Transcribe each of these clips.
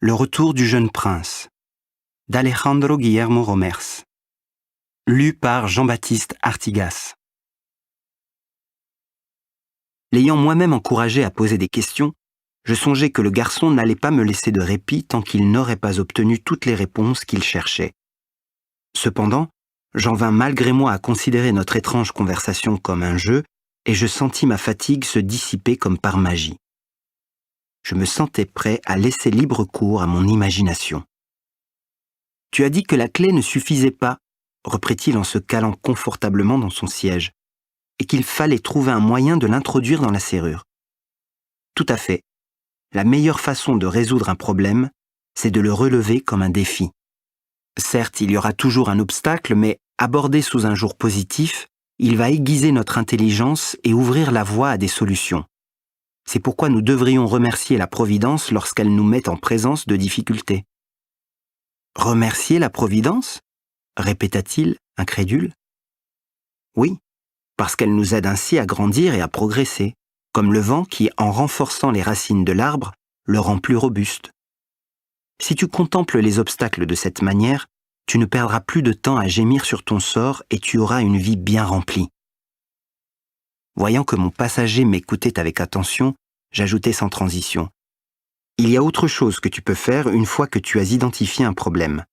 Le retour du jeune prince d'Alejandro Guillermo Romers. Lu par Jean-Baptiste Artigas. L'ayant moi-même encouragé à poser des questions, je songeais que le garçon n'allait pas me laisser de répit tant qu'il n'aurait pas obtenu toutes les réponses qu'il cherchait. Cependant, j'en vins malgré moi à considérer notre étrange conversation comme un jeu, et je sentis ma fatigue se dissiper comme par magie. Je me sentais prêt à laisser libre cours à mon imagination. « Tu as dit que la clé ne suffisait pas, » reprit-il en se calant confortablement dans son siège, « et qu'il fallait trouver un moyen de l'introduire dans la serrure. » Tout à fait. La meilleure façon de résoudre un problème, c'est de le relever comme un défi. Certes, il y aura toujours un obstacle, mais abordé sous un jour positif, il va aiguiser notre intelligence et ouvrir la voie à des solutions. C'est pourquoi nous devrions remercier la Providence lorsqu'elle nous met en présence de difficultés. « Remercier la Providence » répéta-t-il, incrédule. « Oui, parce qu'elle nous aide ainsi à grandir et à progresser, comme le vent qui, en renforçant les racines de l'arbre, le rend plus robuste. Si tu contemples les obstacles de cette manière, tu ne perdras plus de temps à gémir sur ton sort et tu auras une vie bien remplie. » Voyant que mon passager m'écoutait avec attention, j'ajoutai sans transition. « Il y a autre chose que tu peux faire une fois que tu as identifié un problème.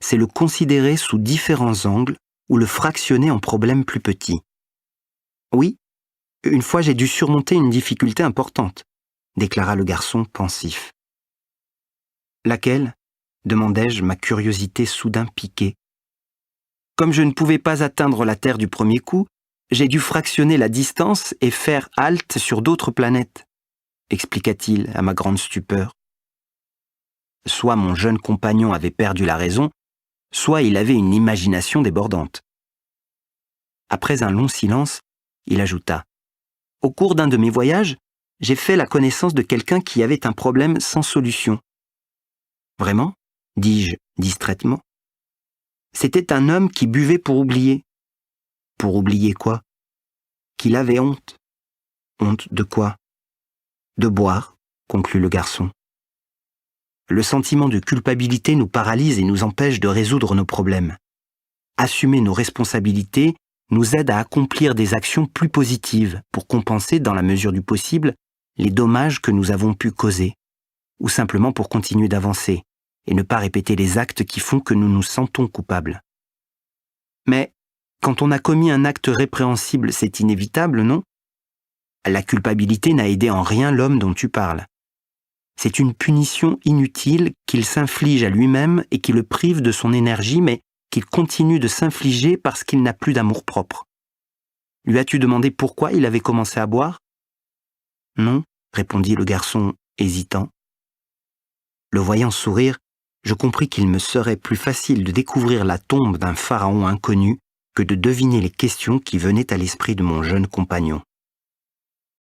C'est le considérer sous différents angles ou le fractionner en problèmes plus petits. » Oui, une fois j'ai dû surmonter une difficulté importante, déclara le garçon pensif. « Laquelle ?» demandai-je, ma curiosité soudain piquée. Comme je ne pouvais pas atteindre la Terre du premier coup, j'ai dû fractionner la distance et faire halte sur d'autres planètes, expliqua-t-il à ma grande stupeur. Soit mon jeune compagnon avait perdu la raison, soit il avait une imagination débordante. Après un long silence, il ajouta : « Au cours d'un de mes voyages, j'ai fait la connaissance de quelqu'un qui avait un problème sans solution. »« Vraiment ?» dis-je distraitement. « C'était un homme qui buvait pour oublier. » « Pour oublier quoi ? » ?»« Qu'il avait honte. »« Honte de quoi ? » ?»« De boire, » conclut le garçon. Le sentiment de culpabilité nous paralyse et nous empêche de résoudre nos problèmes. Assumer nos responsabilités nous aide à accomplir des actions plus positives pour compenser, dans la mesure du possible, les dommages que nous avons pu causer, ou simplement pour continuer d'avancer et ne pas répéter les actes qui font que nous nous sentons coupables. Mais quand on a commis un acte répréhensible, c'est inévitable, non ? La culpabilité n'a aidé en rien l'homme dont tu parles. C'est une punition inutile qu'il s'inflige à lui-même et qui le prive de son énergie, mais qu'il continue de s'infliger parce qu'il n'a plus d'amour-propre. Lui as-tu demandé pourquoi il avait commencé à boire ? Non, répondit le garçon, hésitant. Le voyant sourire, je compris qu'il me serait plus facile de découvrir la tombe d'un pharaon inconnu que de deviner les questions qui venaient à l'esprit de mon jeune compagnon.